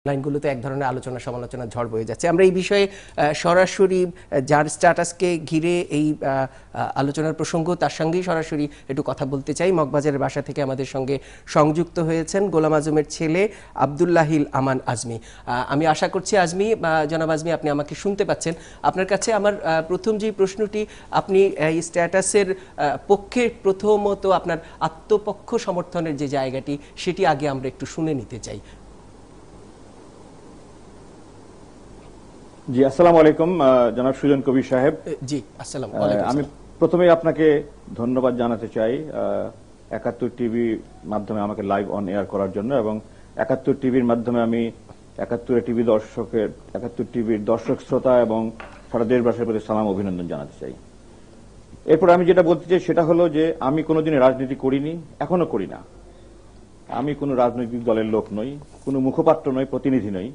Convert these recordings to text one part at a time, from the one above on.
লাইনগুলোতে এক ধরনের আলোচনা সমালোচনা ঝড় বয়ে যাচ্ছে। আমরা এই বিষয়ে সরাসরি যার স্ট্যাটাসকে ঘিরে এই আলোচনার প্রসঙ্গ তার সঙ্গেই সরাসরি একটু কথা বলতে চাই। মগবাজারের বাসা থেকে আমাদের সঙ্গে সংযুক্ত হয়েছেন গোলাম আজমের ছেলে আব্দুল্লাহিল আমান আজমি। আমি আশা করছি আজমি, জনাব আজমি, আপনি আমাকে শুনতে পাচ্ছেন। আপনার কাছে আমার প্রথম যে প্রশ্নটি, আপনি এই স্ট্যাটাসের পক্ষে প্রথমত আপনার আত্মপক্ষ সমর্থনের যে জায়গাটি সেটি আগে আমরা একটু শুনে নিতে চাই। জি, আসসালামু আলাইকুম জনাব সুজন কবির সাহেব। জি, আসসালামু আলাইকুম। আমি প্রথমেই আপনাকে ধন্যবাদ জানাতে চাই ৭১ টিভির মাধ্যমে আমাকে লাইভ অন এয়ার করার জন্য, এবং ৭১ টিভির মাধ্যমে আমি ৭১ টিভির দর্শক শ্রোতা এবং সারা দেশবাসীর প্রতি সালাম অভিনন্দন জানাতে চাই। এরপর আমি যেটা বলতে চাই সেটা হলো যে আমি কোনোদিন রাজনীতি করিনি, এখনো করি না। আমি কোনো রাজনৈতিক দলের লোক নই, কোনো মুখপাত্র নই, প্রতিনিধি নই।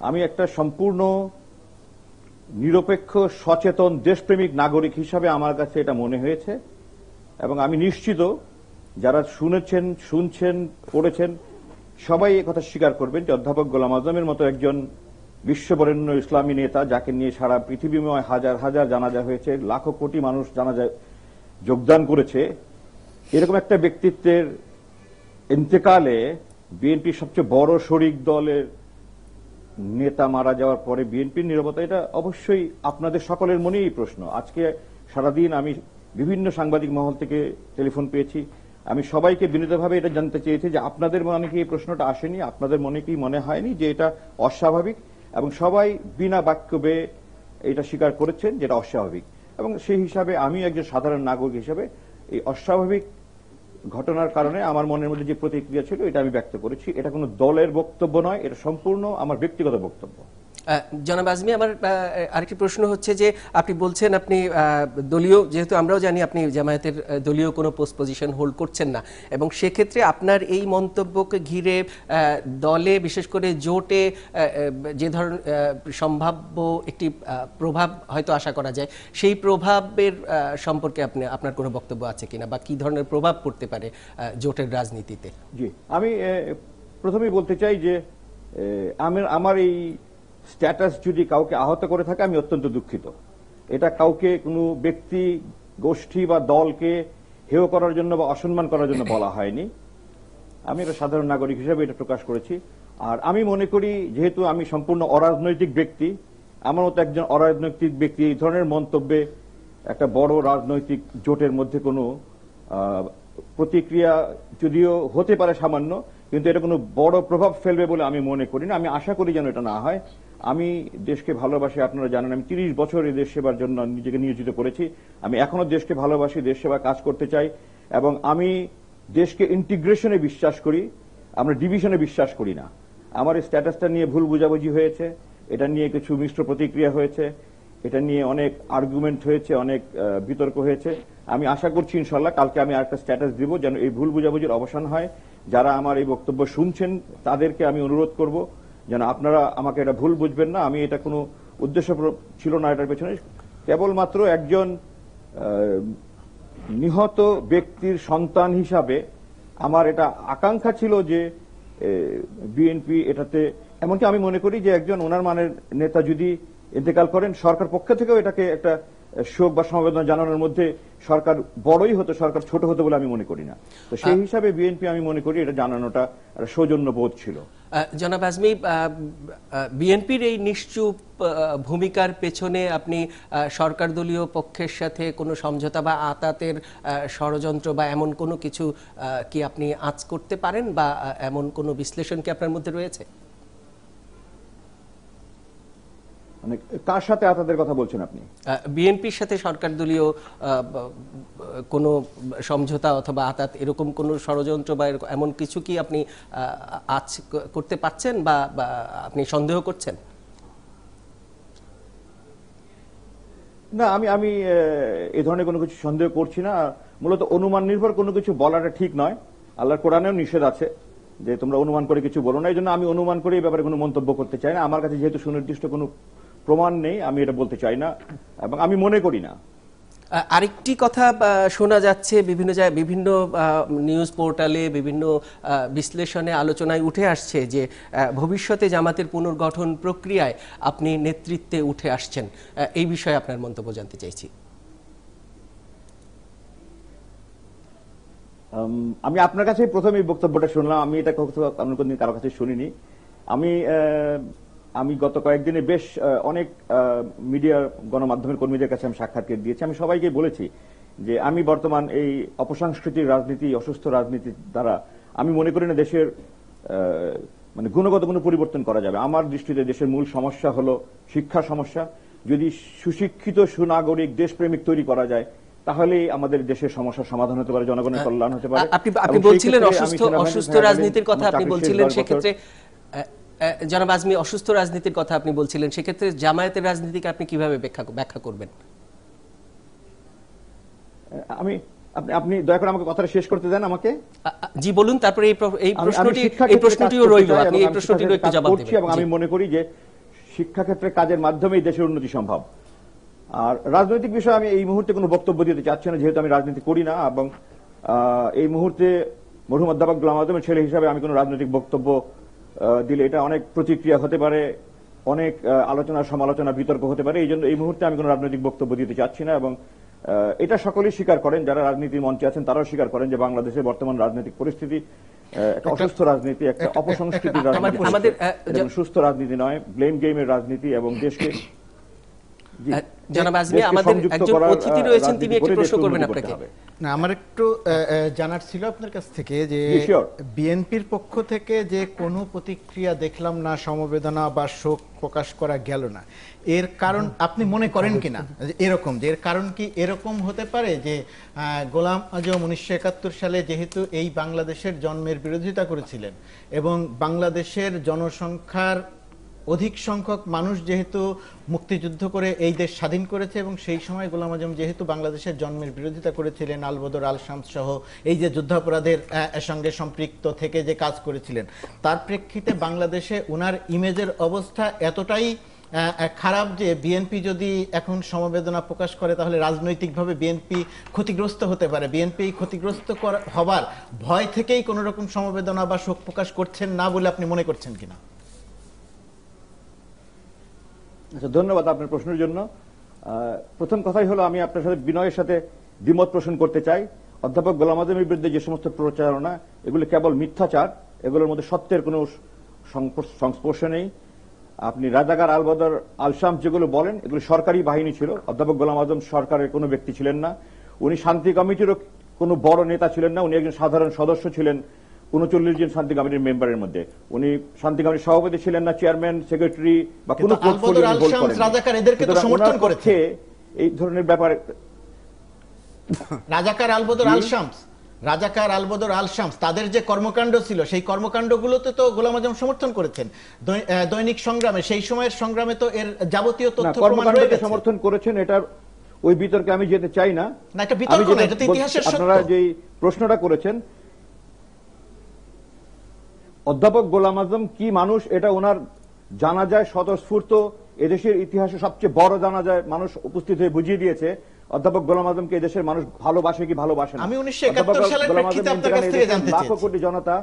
আমি একটা সম্পূর্ণ নিরপেক্ষ সচেতন দেশপ্রেমিক নাগরিক হিসাবে আমার কাছে এটা মনে হয়েছে, এবং আমি নিশ্চিত যারা শুনছেন পড়েছেন সবাই কথা স্বীকার করবেন যে অধ্যাপক গোলাম আজমের মতো একজন বিশ্ববরেণ্য ইসলামী নেতা, যাকে নিয়ে সারা পৃথিবীময় হাজার হাজার জানাজা হয়েছে, লাখো কোটি মানুষ জানাজায় যোগদান করেছে, এরকম একটা ব্যক্তিত্বের ইন্তেকালে বিএনপির সবচেয়ে বড় শরিক দলের নেতা মারা যাওয়ার পরে বিএনপির নীরবতা, এটা অবশ্যই আপনাদের সকলের মনেই প্রশ্ন। আজকে সারাদিন আমি বিভিন্ন সাংবাদিক মহল থেকে টেলিফোন পেয়েছি। আমি সবাইকে বিনীতভাবে এটা জানতে চেয়েছি যে আপনাদের মনে কি এই প্রশ্নটা আসেনি, আপনাদের মনে কি মনে হয়নি যে এটা অস্বাভাবিক, এবং সবাই বিনা বাক্যবে এটা স্বীকার করেছেন যেটা অস্বাভাবিক। এবং সেই হিসাবে আমি একজন সাধারণ নাগরিক হিসেবে এই অস্বাভাবিক ঘটনার কারণে আমার মনের মধ্যে যে প্রতিক্রিয়া ছিল এটা আমি ব্যক্ত করেছি। এটা কোনো দলের বক্তব্য নয়, এটা সম্পূর্ণ আমার ব্যক্তিগত বক্তব্য। জনাব আজমি, আমার আরেকটি প্রশ্ন হচ্ছে যে আপনি বলছেন আপনি দলীয়, যেহেতু আমরাও জানি আপনি জামায়াতের দলীয় কোনো পোস্ট পজিশন হোল্ড করছেন না, এবং সেক্ষেত্রে আপনার এই মন্তব্যকে ঘিরে দলে, বিশেষ করে জোটে যে ধরনের সম্ভাব্য একটি প্রভাব হয়তো আশা করা যায়, সেই প্রভাবের সম্পর্কে আপনার কোনো বক্তব্য আছে কিনা, বা কি ধরনের প্রভাব পড়তে পারে জোটের রাজনীতিতে? জি, আমি প্রথমেই বলতে চাই যে আমার এই স্ট্যাটাস যদি কাউকে আহত করে থাকে আমি অত্যন্ত দুঃখিত। এটা কাউকে কোনো ব্যক্তি, গোষ্ঠী বা দলকে হেয় করার জন্য বা অসম্মান করার জন্য বলা হয়নি। আমি একটা সাধারণ নাগরিক হিসেবে এটা প্রকাশ করেছি। আর আমি মনে করি, যেহেতু আমি সম্পূর্ণ অরাজনৈতিক ব্যক্তি, আমার মতো একজন অরাজনৈতিক ব্যক্তি এই ধরনের মন্তব্যে একটা বড় রাজনৈতিক জোটের মধ্যে কোনো প্রতিক্রিয়া যদিও হতে পারে সামান্য, কিন্তু এটা কোনো বড় প্রভাব ফেলবে বলে আমি মনে করি না। আমি আশা করি যেন এটা না হয়। আমি দেশকে ভালোবাসি, আপনারা জানেন আমি ৩০ বছর এই দেশ সেবার জন্য নিজেকে নিয়োজিত করেছি। আমি এখনো দেশকে ভালোবাসি, দেশ সেবা কাজ করতে চাই, এবং আমি দেশকে ইন্টিগ্রেশনে বিশ্বাস করি, আমরা ডিভিশনে বিশ্বাস করি না। আমার এই স্ট্যাটাসটা নিয়ে ভুল বুঝাবুঝি হয়েছে, এটা নিয়ে কিছু মিশ্র প্রতিক্রিয়া হয়েছে, এটা নিয়ে অনেক আর্গুমেন্ট হয়েছে, অনেক বিতর্ক হয়েছে। আমি আশা করছি ইনশাল্লাহ কালকে আমি আরেকটা স্ট্যাটাস দিব যেন এই ভুল বুঝাবুঝির অবসান হয়। যারা আমার এই বক্তব্য শুনছেন তাদেরকে আমি অনুরোধ করব যেন আপনারা আমাকে এটা ভুল বুঝবেন না। আমি এটা কোনো উদ্দেশ্য ছিল না এটার পেছনে, কেবলমাত্র একজন নিহত ব্যক্তির সন্তান হিসাবে আমার এটা আকাঙ্ক্ষা ছিল যে বিএনপি এটাতে, এমনকি আমি মনে করি যে একজন ওনার মানের নেতা যদি ইন্তেকাল করেন, সরকার পক্ষ থেকেও এটাকে একটা শোক বা সমবেদনা জানানোর মধ্যে সরকার বড়ই হতো, সরকার ছোট হতো বলে আমি মনে করি না। তো সেই হিসাবে বিএনপি আমি মনে করি এটা জানানোটা একটা সৌজন্য বোধ ছিল। জনাব আজমি, বিএনপির এই নিশ্চুপ ভূমিকার পেছনে আপনি সরকার দলীয় পক্ষের সাথে কোনো সমঝোতা বা আতাতের ষড়যন্ত্র বা এমন কোনো কিছু কি আপনি আঁচ করতে পারেন, বা এমন কোনো বিশ্লেষণ কি আপনার মধ্যে রয়েছে? মানে কার সাথে আতাতের কথা বলছেন আপনি? বিএনপির সাথে সরকার দলীয় কোনো সমঝোতা অথবা আতাত, এরকম কোনো ষড়যন্ত্র বা এমন কিছু কি আপনি আজ করতে পারছেন বা আপনি সন্দেহ করছেন? না, আমি এই ধরনের কোনো কিছু সন্দেহ করছি না। মূলত অনুমান নির্ভর কোনো কিছু বলাটা ঠিক নয়। আল্লাহর কোরআনেও নিষেধ আছে যে তোমরা অনুমান করে কিছু বলো না। এই জন্য আমি অনুমান করে এই ব্যাপারে কোনো মন্তব্য করতে চাই না। আমার কাছে যেহেতু সুনির্দিষ্ট কোনো প্রমাণ নেই, আমি এটা বলতে চাই না, এবং আমি মনে করি না। আরেকটি কথা শোনা যাচ্ছে বিভিন্ন বিভিন্ন নিউজ পোর্টালে, বিভিন্ন বিশ্লেষণে, আলোচনায় উঠে আসছে যে ভবিষ্যতে জামাতের পুনর্গঠন প্রক্রিয়ায় আপনি নেতৃত্বে উঠে আসছেন। এই বিষয়ে আপনার মন্তব্য জানতে চাইছি। আমি আপনার কাছে প্রথম এই বক্তব্যটা শুনলাম, আমি এটা আমি কোনদিন কারো কাছে শুনিনি। আমি গত কয়েকদিনে বেশ অনেক মিডিয়া গণমাধ্যমের কর্মীদের কাছে আমি সাক্ষাৎকার দিয়েছি। আমি সবাইকে বলেছি যে আমি বর্তমান এই অপসংস্কৃতির রাজনীতি, অসুস্থ রাজনীতির দ্বারা আমি মনে করি না দেশের মানে গুণগত কোনো পরিবর্তন করা যাবে। আমার দৃষ্টিতে দেশের মূল সমস্যা হলো শিক্ষা সমস্যা। যদি সুশিক্ষিত, সুনাগরিক, দেশপ্রেমিক তৈরি করা যায় তাহলে আমাদের দেশের সমস্যার সমাধান হতে পারে, জনগণের কল্যাণ হতে পারে। আপনি বলছিলেন অসুস্থ রাজনীতির কথা, আপনি বলছিলেন সেক্ষেত্রে জনাব আজমি অসুস্থ রাজনীতির কথা আপনি বলছিলেন, সেক্ষেত্রে জামায়াতের রাজনীতিকে আপনি কিভাবে ব্যাখ্যা করবেন? আপনি দয়া করে আমাকে কথাটা শেষ করতে দেন আমাকে। জি বলুন, তারপরে এই প্রশ্নটিও রইল, আপনি এই প্রশ্নটিরও একটু জবাব দিবেন। এবং আমি মনে করি যে শিক্ষা ক্ষেত্রে কাজের মাধ্যমেই দেশের উন্নতি সম্ভব। আর রাজনৈতিক বিষয়ে আমি এই মুহূর্তে কোনো বক্তব্য দিতে চাচ্ছি না, যেহেতু আমি রাজনীতি করি না, এবং এই মুহূর্তে মরহুম অধ্যাপক গোলাম আযমের ছেলে হিসাবে আমি কোনো রাজনৈতিক বক্তব্য দিলে এটা অনেক প্রতিক্রিয়া হতে পারে, অনেক আলোচনা সমালোচনা বিতর্ক হতে পারে। এই জন্য এই মুহূর্তে আমি কোনো রাজনৈতিক বক্তব্য দিতে চাচ্ছি না। এবং এটা সকলেই স্বীকার করেন, যারা রাজনীতির মঞ্চে আছেন তারাও স্বীকার করেন যে বাংলাদেশের বর্তমান রাজনৈতিক পরিস্থিতি একটা অসুস্থ রাজনীতি, একটা অপসংস্কৃতির রাজনীতি, সুস্থ রাজনীতি নয়, ব্লেম গেমের রাজনীতি। এবং দেশকে জনাব আজমি, আমাদের একজন অতিথি রয়েছেন, তিনি একটি প্রশ্ন করবেন আপনাকে। না, আমার একটু জানার ছিল আপনার কাছ থেকে যে বিএনপির পক্ষ থেকে যে কোনো প্রতিক্রিয়া দেখলাম না, সমবেদনা বা শোক প্রকাশ করা গেল না, এর কারণ আপনি মনে করেন কিনা এরকম, যে এর কারণ কি এরকম হতে পারে যে গোলাম আযম 1971 সালে যেহেতু এই বাংলাদেশের জন্মের বিরোধিতা করেছিলেন এবং বাংলাদেশের জনসংখ্যার অধিক সংখ্যক মানুষ যেহেতু মুক্তিযুদ্ধ করে এই দেশ স্বাধীন করেছে এবং সেই সময় গোলাম আযম যেহেতু বাংলাদেশের জন্মের বিরোধিতা করেছিলেন, আলবদর, আল শামস সহ এই যে যুদ্ধাপরাধের সঙ্গে সম্পৃক্ত থেকে যে কাজ করেছিলেন, তার প্রেক্ষিতে বাংলাদেশে ওনার ইমেজের অবস্থা এতটাই খারাপ যে বিএনপি যদি এখন সমবেদনা প্রকাশ করে তাহলে রাজনৈতিকভাবে বিএনপি ক্ষতিগ্রস্ত হতে পারে। বিএনপি ক্ষতিগ্রস্ত হবার ভয় থেকেই কোনো রকম সমবেদনা বা শোক প্রকাশ করছেন না বলে আপনি মনে করছেন কিনা? ধন্যবাদ আপনার প্রশ্নের জন্য। প্রথম কথাই হলো, আমি আপনার সাথে বিনয়ের সাথে দ্বিমত পোষণ করতে চাই। অধ্যাপক গোলাম আযমের বিরুদ্ধে যে সমস্ত প্রচারণা, এগুলো কেবল মিথ্যাচার, এগুলোর মধ্যে সত্যের কোনো সংস্পর্শ নেই। আপনি রাজাকার, আলবদর, আল শামস যেগুলো বলেন, এগুলো সরকারি বাহিনী ছিল। অধ্যাপক গোলাম আযম সরকারের কোনো ব্যক্তি ছিলেন না, উনি শান্তি কমিটিরও কোনো বড় নেতা ছিলেন না, উনি একজন সাধারণ সদস্য ছিলেন 39 জন শান্তি কমিটির মেম্বারের মধ্যে। উনি শান্তি কমিটির সভাপতি ছিলেন না, চেয়ারম্যান, সেক্রেটারি বা কোনো পোর্টফোলিও হোল্ড করেন না। এই ধরনের ব্যাপারে রাজাকার, আলবদর, আল শামস, রাজাকার, আলবদর, আল শামস তাদের যে কর্মকাণ্ড ছিল সেই কর্মকাণ্ডগুলোতে তো গোলাম আযম সমর্থন করেছেন দৈনিক সংগ্রামে, সেই সময়ের সংগ্রামে তো এর যাবতীয় তথ্য প্রমাণ রয়েছে। সমর্থন করেছেন, এটার ওই বিতর্কে আমি যেতে চাই না। এটা বিতর্ক না, এটা তো ইতিহাসের সত্য। আপনারা যে প্রশ্নটা করেছেন, অধ্যাপক গোলাম আযম কি মানুষ এটা ওনার জানা যায় স্বতঃস্ফূর্ত। এদেশের ইতিহাসে সবচেয়ে বড় জানা যায় মানুষ উপস্থিত হয়ে বুঝিয়ে দিয়েছে অধ্যাপক গোলাম আযমকে এদেশের মানুষ ভালোবাসে কি ভালোবাসে না। আমি 1971 সালের প্রেক্ষিতে আপনার কাছ থেকে জানতে চাই, লাখো কোটি জনতা।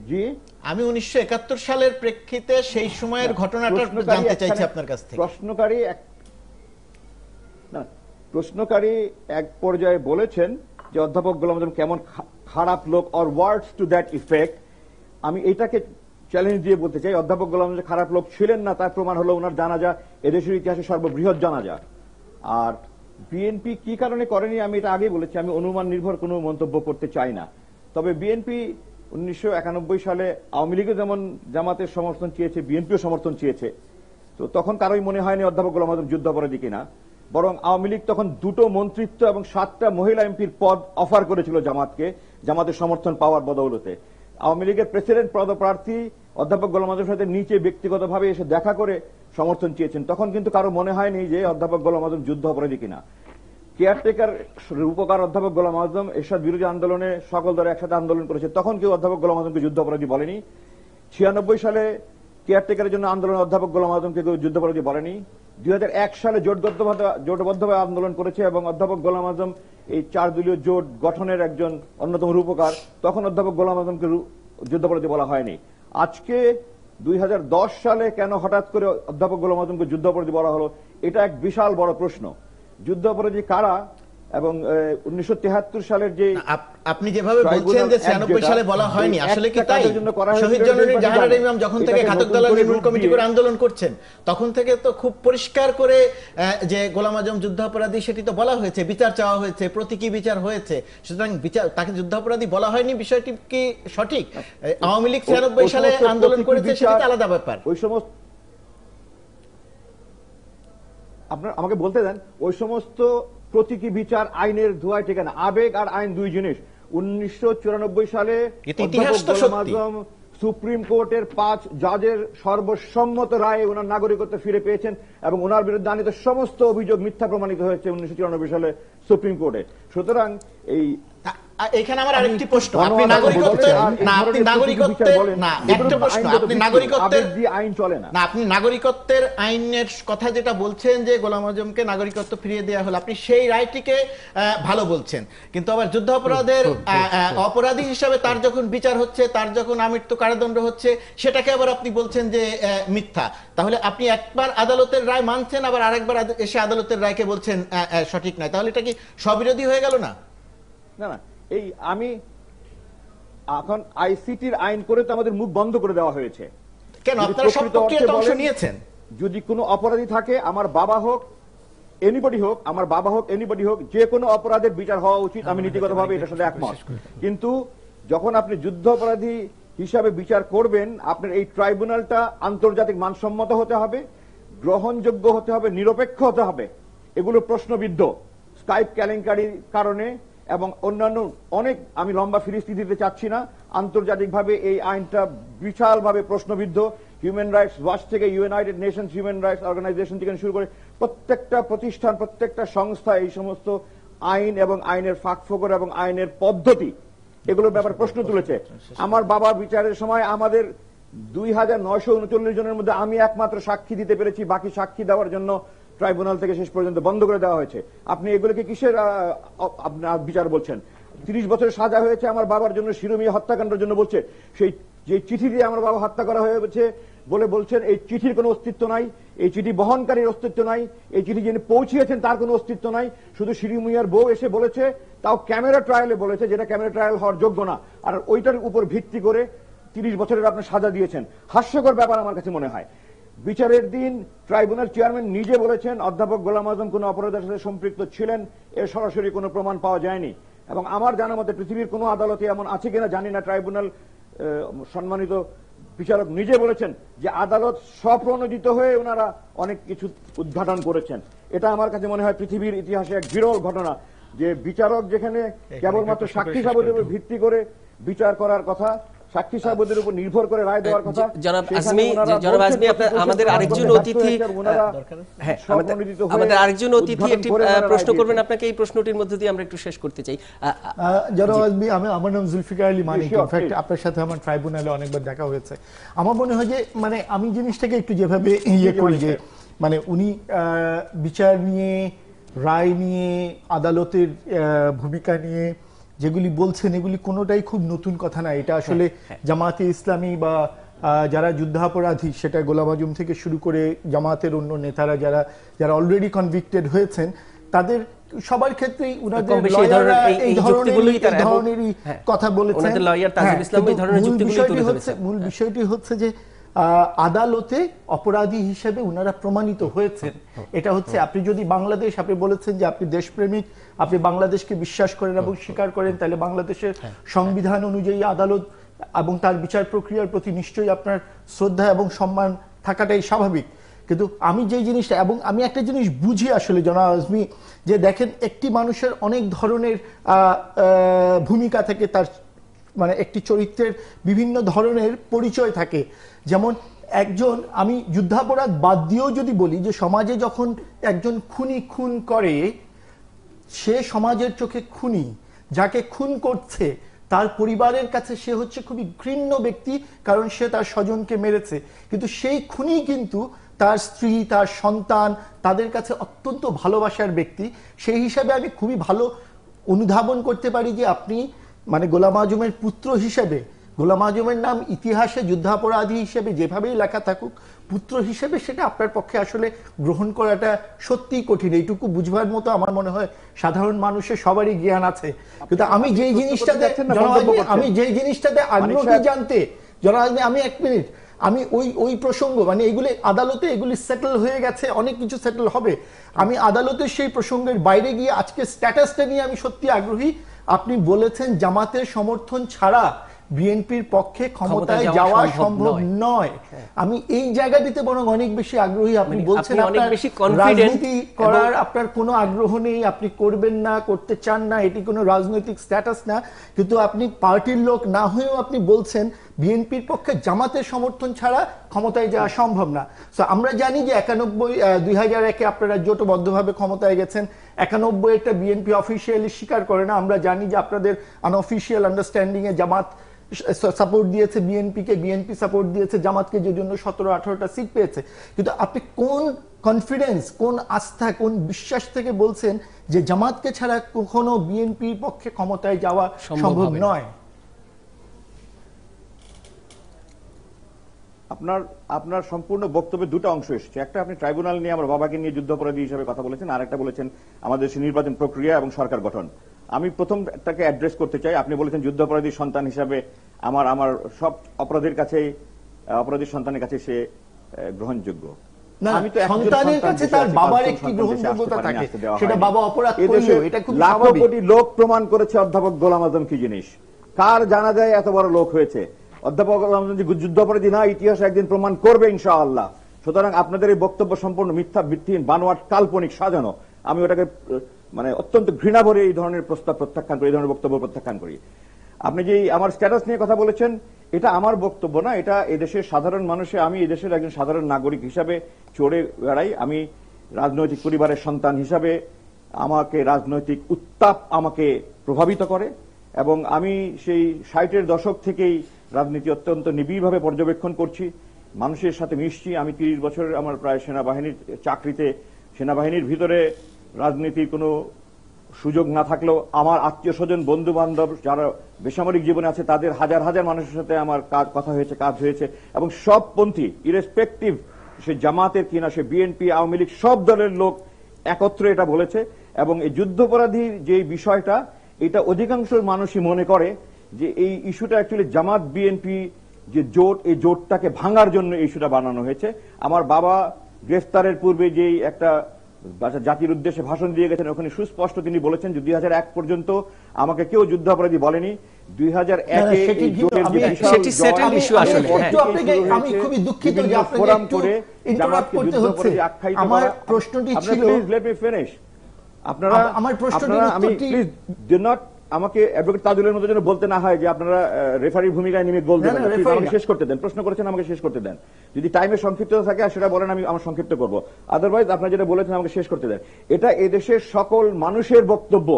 জি, আমি 1971 সালের প্রেক্ষিতে সেই সময়ের ঘটনাটা জানতে চাইছি আপনার কাছ থেকে। প্রশ্নকারী এক পর্যায়ে বলেছেন যে অধ্যাপক গোলাম আযম কেমন খারাপ লোক, or words to that effect. আমি এটাকে চ্যালেঞ্জ দিয়ে বলতে চাই, অধ্যাপক গোলাম আযম খারাপ লোক ছিলেন না, তার প্রমাণ হলো ওনার জানাজা এদেশের ইতিহাসে সর্ববৃহৎ জানাজা। আর বিএনপি কি কারণে করেনি আমি এটা আগেই বলেছি, আমি অনুমান নির্ভর কোনো মন্তব্য করতে চাই না। তবে বিএনপি 1991 সালে আওয়ামী লীগও যেমন জামাতের সমর্থন চেয়েছে, বিএনপিও সমর্থন চেয়েছে। তো তখন কারোই মনে হয়নি অধ্যাপক গোলাম আযম যুদ্ধাপরাধী কিনা, বরং আওয়ামী লীগ তখন 2টো মন্ত্রিত্ব এবং 7টা মহিলা এমপির পদ অফার করেছিল জামাতকে, জামাতের সমর্থন পাওয়ার বদৌলতে। আওয়ামী লীগের প্রেসিডেন্ট পদপ্রার্থী অধ্যাপক গোলাম আযমের সাথে নিচে ব্যক্তিগতভাবে এসে দেখা করে সমর্থন চেয়েছেন। তখন কিন্তু কারো মনে হয়নি যে অধ্যাপক গোলাম আযম যুদ্ধ অপরাধী কিনা। কেয়ারটেকার রূপকার অধ্যাপক গোলাম আযম এরশাদ বিরোধী আন্দোলনে সকল দল একসাথে আন্দোলন করেছে, তখন কেউ অধ্যাপক গোলাম আযমকে যুদ্ধ অপরাধী বলেনি। 96 সালে কেয়ারটেকারের জন্য আন্দোলনে অধ্যাপক গোলাম আযমকে কেউ যুদ্ধাপরাধী বলেনি। 2001 সালে জোটবদ্ধভাবে আন্দোলন করেছে এবং অধ্যাপক গোলাম আজম এই 4 দলীয় জোট গঠনের একজন অন্যতম রূপকার। তখন অধ্যাপক গোলাম আজমকে যুদ্ধাপরাধী বলা হয়নি। আজকে 2010 সালে কেন হঠাৎ করে অধ্যাপক গোলাম আজমকে যুদ্ধাপরাধী বলা হলো, এটা এক বিশাল বড় প্রশ্ন। যুদ্ধাপরাধী কারা? এবং 1973 সালের যে আপনি যেভাবে বলছেন যে 96 সালে বলা হয়নি, আসলে কি তাই? শহীদ জননী জাহানারা ইমাম যখন থেকে ঘাতক দালাল নির্মূল কমিটি করে আন্দোলন করছেন, তখন থেকে তো খুব পরিষ্কার করে যে গোলাম আজম যুদ্ধাপরাধী সেটি তো বলা হয়েছে, বিচার চাওয়া হয়েছে, প্রতীকী বিচার হয়েছে। সুতরাং বিচার, তাকে যুদ্ধাপরাধী বলা হয়নি, বিষয়টি কি সঠিক? আওয়ামী লীগ 96 সালে আন্দোলন করেছে, সেটা তো আলাদা ব্যাপার। ওই সমস্ত, আপনার আমাকে বলতে দেন, ওই সমস্ত প্রতীকী বিচার আইনের ধোঁয়ায় টেকে না। আবেগ আর আইন দুই জিনিস। 1994 সালে সুপ্রিম কোর্টের 5 জাজের সর্বসম্মত রায়ে ওনার নাগরিকত্ব ফিরে পেয়েছেন এবং ওনার বিরুদ্ধে আনিত সমস্ত অভিযোগ মিথ্যা প্রমাণিত হয়েছে 1994 সালে সুপ্রিম কোর্টে। সুতরাং এই এখানে আমার আরেকটি প্রশ্ন, আপনি নাগরিকত্বের না, আপনি নাগরিকত্বের না, একটা প্রশ্ন, আপনি নাগরিকত্বের আইন চলে না, আপনি নাগরিকত্বের আইনের কথা যেটা বলছেন যে গোলাম আজমকে নাগরিকত্ব ফিরিয়ে দেওয়া হলো, আপনি সেই রায়টিকে ভালো বলছেন, কিন্তু আবার যুদ্ধাপরাধের অপরাধী হিসাবে তার যখন বিচার হচ্ছে, তার যখন আমৃত্যু কারাদণ্ড হচ্ছে, সেটাকে আবার আপনি বলছেন যে মিথ্যা। তাহলে আপনি একবার আদালতের রায় মানছেন, আবার আরেকবার এসে আদালতের রায়কে বলছেন সঠিক নয়, তাহলে এটা কি স্ববিরোধী হয়ে গেল না? না না, এই আমি এখন আইসিটির আইন করে তো আমাদের মুখ বন্ধ করে দেওয়া হয়েছে। কেন? আপনারা সব প্রক্রিয়াতে অংশ নিয়েছেন। যদি কোনো অপরাধী থাকে, আমার বাবা হোক, এনিবডি হোক, আমার বাবা হোক, এনিবডি হোক, যে কোনো অপরাধের বিচার হওয়া উচিত, আমি নীতিগতভাবে এটার সাথে একমত। কিন্তু যখন আপনি যুদ্ধ অপরাধী হিসাবে বিচার করবেন, আপনার এই ট্রাইব্যুনালটা আন্তর্জাতিক মানসম্মত হতে হবে, গ্রহণযোগ্য হতে হবে, নিরপেক্ষ হতে হবে। এগুলো প্রশ্নবিদ্ধ স্কাইপ কেলেঙ্কারির কারণে এবং অন্যান্য অনেক, আমি লম্বা ফিরিস্তি দিতে চাচ্ছি না, আন্তর্জাতিকভাবে এই আইনটা বিশালভাবে প্রশ্নবিদ্ধ। হিউম্যান রাইটস ওয়াচ থেকে united nations human rights organisation থেকে শুরু করে প্রত্যেকটা প্রতিষ্ঠান, প্রত্যেকটা সংস্থা এই সমস্ত আইন এবং আইনের ফাঁকফোকর এবং আইনের পদ্ধতি, এগুলোর ব্যাপারে প্রশ্ন তুলেছে। আমার বাবা বিচারের সময় আমাদের 2939 জনের মধ্যে আমি একমাত্র সাক্ষী দিতে পেরেছি, বাকি সাক্ষী দেওয়ার জন্য ট্রাইব্যুনাল থেকে শেষ পর্যন্ত বন্ধ করে দেওয়া হয়েছে। আপনি এগুলোকে কিসের বিচার বলছেন? 30 বছরের সাজা হয়েছে আমার বাবার জন্য, শিরোমণি হত্যাকাণ্ডের জন্য বলছে। সেই যে চিঠি দিয়ে আমার বাবা হত্যা করা হয়েছে বলে বলছেন, এই চিঠির কোনো অস্তিত্ব নাই, এই চিঠি বহনকারীর অস্তিত্ব নাই, এই চিঠি যিনি পৌঁছিয়েছেন তার কোনো অস্তিত্ব নাই। শুধু শিরোমণির বউ এসে বলেছে, তাও ক্যামেরা ট্রায়ালে বলেছে, যেটা ক্যামেরা ট্রায়াল হওয়ার যোগ্য না, আর ওইটার উপর ভিত্তি করে 30 বছরের আপনি সাজা দিয়েছেন। হাস্যকর ব্যাপার আমার কাছে মনে হয়। বিচারের দিন ট্রাইব্যুনাল চেয়ারম্যান নিজে বলেছেন অধ্যাপক গোলাম আজম কোন অপরাধের সাথে সম্পৃক্ত ছিলেন, এর সরাসরি কোনো প্রমাণ পাওয়া যায়নি। এবং আমার জানা মতে পৃথিবীর কোনো আদালতে এমন আছে কিনা জানি না, ট্রাইব্যুনাল সম্মানিত বিচারক নিজে বলেছেন যে আদালত স্বপ্রণোদিত হয়ে ওনারা অনেক কিছু উদ্ঘাটন করেছেন। এটা আমার কাছে মনে হয় পৃথিবীর ইতিহাসে এক বিরল ঘটনা, যে বিচারক যেখানে কেবলমাত্র সাক্ষী সাক্ষ্যের উপর ভিত্তি করে বিচার করার কথা, সাক্ষী সাক্ষ্যের উপর নির্ভর করে রায় দেওয়ার কথা। জনাব আজমি, আমাদের আরেকজন অতিথি, হ্যাঁ আমাদের আরেকজন অতিথি একটি প্রশ্ন করবেন আপনাকে, এই প্রশ্নটির মধ্যে দিয়ে আমরা একটু শেষ করতে চাই। জনাব আজমি, আমার নাম জুলফিকার আলী মানিক। ইনফ্যাক্ট আপনার সাথে আমার ট্রাইব্যুনালে অনেকবার দেখা হয়েছে। আমার মনে হয় যে মানে আমি জিনিসটাকে একটু যেভাবে ইয়ে করি যে মানে উনি বিচার নিয়ে, রায় নিয়ে, আদালতের ভূমিকা নিয়ে যেগুলি বলছেন, এগুলি কোনোটাই খুব নতুন কথা না। এটা আসলে জামায়াতে ইসলামী বা যারা যুদ্ধাপরাধী, সেটা গোলাম আজম থেকে শুরু করে জামায়াতের অন্য নেতারা যারা অলরেডি কনভিক্টেড হয়েছেন, তাদের সবার ক্ষেত্রেই উনাদের এই ধরনেরই কথা বলেছেন। মূল বিষয়টি হচ্ছে যে আদালতে অপরাধী হিসেবে উনারা প্রমাণিত হয়েছেন। এটা হচ্ছে, আপনি যদি বাংলাদেশ, আপনি বলেছেন যে আপনি দেশপ্রেমিক, আপনি বাংলাদেশকে বিশ্বাস করেন এবং স্বীকার করেন, তাহলে বাংলাদেশের সংবিধান অনুযায়ী আদালত এবং তার বিচার প্রক্রিয়ার প্রতি নিশ্চয়ই আপনার শ্রদ্ধা এবং সম্মান থাকাটাই স্বাভাবিক। কিন্তু আমি যে জিনিসটা, এবং আমি একটা জিনিস বুঝি আসলে জনাব আজমি, যে দেখেন একটি মানুষের অনেক ধরনের ভূমিকা থেকে, তার মানে একটি চরিত্রের বিভিন্ন ধরনের পরিচয় থাকে। যেমন একজন, আমি যুদ্ধাপরাধ বাদ দিয়েও যদি বলি যে সমাজে যখন একজন খুনি খুন করে, সে সমাজের চোখে খুনি, যাকে খুন করছে তার পরিবারের কাছে সে হচ্ছে খুবই ঘৃণ্য ব্যক্তি, কারণ সে তার স্বজনকে মেরেছে। কিন্তু সেই খুনি কিন্তু তার স্ত্রী, তার সন্তান, তাদের কাছে অত্যন্ত ভালোবাসার ব্যক্তি। সেই হিসাবে আমি খুবই ভালো অনুধাবন করতে পারি যে আপনি মানে গোলাম আজমের পুত্র হিসেবে, গোলাম আজমের নাম ইতিহাসে যুদ্ধাপরাধী হিসেবে যেভাবেই লেখা থাকুক, পুত্র হিসেবে সেটা আপনার পক্ষে আসলে গ্রহণ করাটা সত্যিই কঠিন। এইটুকু বুঝবার মতো আমার মনে হয় সাধারণ মানুষের সবারই জ্ঞান আছে। কিন্তু আমি যেই জিনিসটাতে আগ্রহী জানতে, আমি 1 মিনিট, আমি ওই প্রসঙ্গ মানে এগুলি আদালতে এগুলি সেটেল হয়ে গেছে, অনেক কিছু সেটেল হবে। আমি আদালতের সেই প্রসঙ্গের বাইরে গিয়ে আজকে স্ট্যাটাসটা নিয়ে আমি সত্যি আগ্রহী। আপনি বলেছেন জামাতের সমর্থন ছাড়া বিএনপির পক্ষে ক্ষমতায় যাওয়া সম্ভব নয়। আমি এই জায়গাটিতে বরং অনেক বেশি আগ্রহী। আপনি বলছেন আপনার রাজনীতি করার আপনার কোনো আগ্রহ নেই, আপনি করবেন না, করতে চান না, এটি কোনো রাজনৈতিক স্ট্যাটাস না, কিন্তু আপনি পার্টির লোক না হয়েও আপনি বলছেন বিএনপির পক্ষে জামাতের সমর্থন ছাড়া ক্ষমতায় যাওয়া সম্ভব না। সো আমরা জানি যে 2001-এ আপনারা জোটবদ্ধভাবে ক্ষমতায় গেছেন। 91-এটা বিএনপি অফিসিয়ালি স্বীকার করে না। আমরা জানি যে আপনাদের আনঅফিসিয়াল আন্ডারস্ট্যান্ডিং এ জামাত সাপোর্ট দিয়েছে বিএনপিকে, বিএনপি সাপোর্ট দিয়েছে জামাতকে, যে জন্য 17-18টা সিট পেয়েছে। কিন্তু আপনি কোন কনফিডেন্স, কোন আস্থা, কোন বিশ্বাস থেকে বলছেন যে জামাতকে ছাড়া কখনো বিএনপির পক্ষে ক্ষমতায় যাওয়া সম্ভব নয়? আপনার সম্পূর্ণ বক্তব্যে দুটো অংশ এসেছে। একটা, আপনি ট্রাইব্যুনাল নিয়ে আমার বাবাকে নিয়ে যুদ্ধাপরাধী হিসেবে কথা বলেছেন, আর একটা বলেছেন আমাদের দেশের নির্বাচন প্রক্রিয়া এবং সরকার গঠন। আমি প্রথমটাকে অ্যাড্রেস করতে চাই। আপনি বলেছেন যুদ্ধাপরাধী সন্তান হিসাবে আমার সব অপরাধীর কাছে, অপরাধীর সন্তানের কাছে সে গ্রহণযোগ্য। আমি তো সন্তানের কাছে তার বাবার একটি গ্রহণযোগ্যতা থাকে, সেটা বাবা অপরাধ করলেও এটা খুব স্বাভাবিক। লাখো কোটি লোক প্রমাণ করেছে অধ্যাপক গোলাম আজম কি জিনিস। কার জানা যায় এত বড় লোক হয়েছে? অধ্যাপক গোলাম আজম যুদ্ধাপরাধী না, ইতিহাস একদিন প্রমাণ করবে ইনশাআল্লাহ। সুতরাং আপনাদের এই বক্তব্য সম্পূর্ণ মিথ্যা, ভিত্তিহীন, বানোয়াট, কাল্পনিক, সাজানো। আমি ওটাকে মানে অত্যন্ত ঘৃণা ভরে এই ধরনের প্রস্তাব প্রত্যাখ্যান করি, এই ধরনের বক্তব্য প্রত্যাখ্যান করি। আপনি যে আমার স্ট্যাটাস নিয়ে কথা বলেছেন, এটা আমার বক্তব্য না, এটা এদেশের সাধারণ মানুষে, আমি এদেশের একজন সাধারণ নাগরিক হিসাবে চড়ে বেড়াই। আমি রাজনৈতিক পরিবারের সন্তান হিসাবে আমাকে রাজনৈতিক উত্তাপ আমাকে প্রভাবিত করে, এবং আমি সেই 60-এর দশক থেকেই রাজনীতি অত্যন্ত নিবিড়ভাবে পর্যবেক্ষণ করছি, মানুষের সাথে মিশছি। আমি 30 বছর আমার প্রায় সেনাবাহিনীর চাকরিতে, সেনাবাহিনীর ভিতরে রাজনীতির কোনো সুযোগ না থাকলেও আমার আত্মীয় স্বজন, বন্ধু বান্ধব যারা বেসামরিক জীবনে আছে, তাদের হাজার হাজার মানুষের সাথে আমার কথা হয়েছে, কাজ হয়েছে, এবং সব পন্থী, ইরেসপেক্টিভ সে জামাতের কিনা সে বিএনপি, আওয়ামী লীগ, সব দলের লোক একত্রে এটা বলেছে। এবং এই যুদ্ধাপরাধীর যে বিষয়টা, এটা অধিকাংশ মানুষই মনে করে যে এই ইস্যুটা অ্যাকচুয়ালি জামাত বিএনপি যে জোট, এই জোটটাকে ভাঙার জন্য এই ইস্যুটা বানানো হয়েছে। আমার বাবা গ্রেফতারের পূর্বে যেই একটা জাতির উদ্দেশ্যে ভাষণ দিয়ে গেছেন, ওখানে সুস্পষ্ট তিনি বলেছেন যে 2001 পর্যন্ত আমাকে কেউ যুদ্ধাপরাধী বলেনি। 2001-এ আমি খুবই দুঃখিত যে আপনাকে যুদ্ধাপরাধী আখ্যায়িত করা। আমার প্রশ্নটি ছিল, লেট মি ফিনিশ। আপনারা আমার প্রশ্নটি, আমি প্লিজ ডু নট, আমাকে অ্যাডভোকেট তাজুলের মতো যেন বলতে না হয় যে আপনারা রেফারির ভূমিকায় নেমে বলবেন। আমাকে শেষ করতে দেন, প্রশ্ন করেছেন আমাকে শেষ করতে দেন। যদি টাইমের সংক্ষিপ্ততা থাকে সেটা বলেন, আমি আমার সংক্ষিপ্ত করব। আদারওয়াইজ আপনারা যেটা বলেছেন আমাকে শেষ করতে দেন। এটা এদেশের সকল মানুষের বক্তব্য,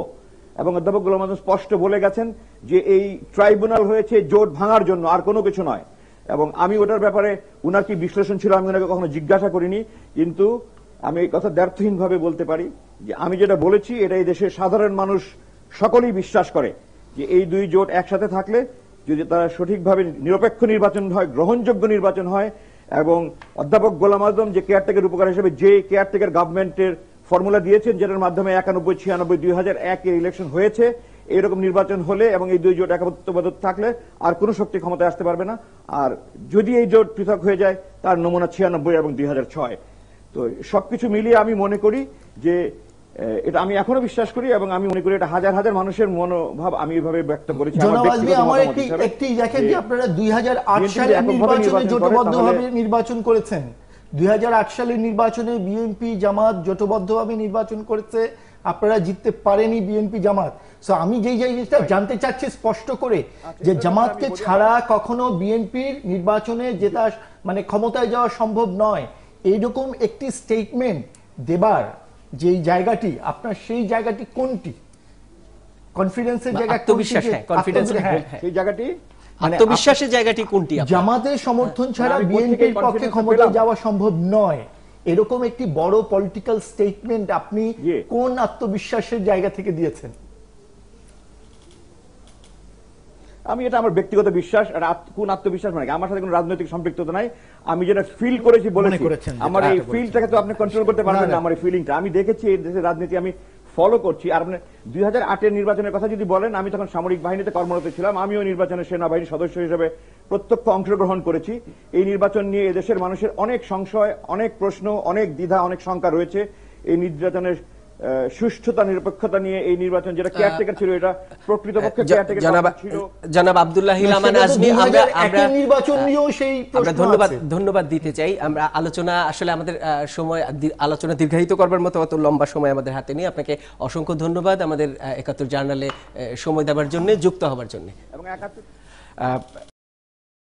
এবং অধ্যাপক গোলাম আজম স্পষ্ট বলে গেছেন যে এই ট্রাইব্যুনাল হয়েছে জোট ভাঙার জন্য, আর কোনো কিছু নয়। এবং আমি ওটার ব্যাপারে উনার কি বিশ্লেষণ ছিল আমি ওনাকে কখনো জিজ্ঞাসা করিনি, কিন্তু আমি এই কথা দ্ব্যর্থহীন ভাবে বলতে পারি যে আমি যেটা বলেছি এটা এই দেশের সাধারণ মানুষ সকলেই বিশ্বাস করে যে এই দুই জোট একসাথে থাকলে যদি তারা সঠিকভাবে নিরপেক্ষ নির্বাচন হয়, গ্রহণযোগ্য নির্বাচন হয়, এবং অধ্যাপক গোলাম আজম যে কেয়ারটেকার উপকার হিসেবে যে কেয়ারটেকার গভর্নমেন্টের ফর্মুলা দিয়েছেন, যেটার মাধ্যমে 91, 96, 2001-এর ইলেকশন হয়েছে, এইরকম নির্বাচন হলে এবং এই দুই জোট একত্রবদ্ধ থাকলে আর কোন শক্তি ক্ষমতায় আসতে পারবে না। আর যদি এই জোট পৃথক হয়ে যায় তার নমুনা 96 এবং 2006। তো সবকিছু মিলিয়ে আমি মনে করি যে এটা আমি এখনো বিশ্বাস করি, এবং আমি মনে করি এটা হাজার হাজার মানুষের মনোভাব আমি এইভাবে ব্যক্ত করেছি। আমার একটি দেখেন যে আপনারা 2008 সালে নির্বাচনে জোটবদ্ধভাবে নির্বাচন করেছেন। 2008 সালের নির্বাচনে বিএনপি জামাত জোটবদ্ধভাবে নির্বাচন করেছে, আপনারা জিততে পারেনি বিএনপি জামাত। সো আমি যেই জিনিসটা জানতে চাচ্ছি স্পষ্ট করে যে জামাতকে ছাড়া কখনো বিএনপির নির্বাচনে জেতা মানে ক্ষমতায় যাওয়া সম্ভব নয়, এইরকম একটি স্টেটমেন্ট দেবার যেই জায়গাটি আপনার, সেই জায়গাটি কোনটি? কনফিডেন্সের জায়গা কোনটি আত্মবিশ্বাস, যে- হ্যাঁ, confidence, হ্যাঁ, হ্যাঁ। সেই জায়গাটি মানে আত্মবিশ্বাসের জায়গাটি কোনটি আপনার? জামাতের সমর্থন ছাড়া আমি কোথা থেকে বিএনপির পক্ষে confidence ক্ষমতায় পেলাম? যাওয়া সম্ভব নয়, এরকম একটি বড় পলিটিক্যাল স্টেটমেন্ট আপনি জি। কোন আত্মবিশ্বাসের জায়গা থেকে দিয়েছেন? আমি এটা আমার ব্যক্তিগত বিশ্বাস, আর কোন আত্মবিশ্বাস মানে কি? আমার সাথে কোনো রাজনৈতিক সম্পৃক্ততা নাই। আমি যেটা ফিল করেছি বলেছি। করেছেন যেটা, আমার এই এটা ফিলটাকে তো আপনি কন্ট্রোল করতে পারবেন না, না। না। আমার এই ফিলিংটা আমি দেখেছি, এই দেশের রাজনীতি আমি ফলো করছি। আর আপনি 2008-এর নির্বাচনের কথা যদি বলেন, আমি তখন সামরিক বাহিনীতে কর্মরত ছিলাম। আমিও নির্বাচনের সেনাবাহিনীর সদস্য হিসেবে প্রত্যক্ষ অংশগ্রহণ করেছি। এই নির্বাচন নিয়ে এদেশের মানুষের অনেক সংশয়, অনেক প্রশ্ন, অনেক দ্বিধা, অনেক শঙ্কা রয়েছে। এই নির্বাচনের সুষ্ঠুতা, নিরপেক্ষতা নিয়ে এই নির্বাচন যেটা কেয়ারটেকার ছিল, এটা প্রকৃতপক্ষে কেয়ারটেকার ছিল। জনাব আব্দুল্লাহ না, আমান সেটা তো আজমি, 2001 নির্বাচন নিয়েও সেই আমরা প্রশ্ন আছে। ধন্যবাদ দিতে চাই। আমরা আলোচনা আসলে আমাদের সময় আলোচনা দীর্ঘায়িত করবার মতো অত লম্বা সময় আমাদের হাতে নেই। আপনাকে অসংখ্য ধন্যবাদ আমাদের 71 জার্নালে সময় দেওয়ার জন্য, যুক্ত হবার জন্য। এবং 71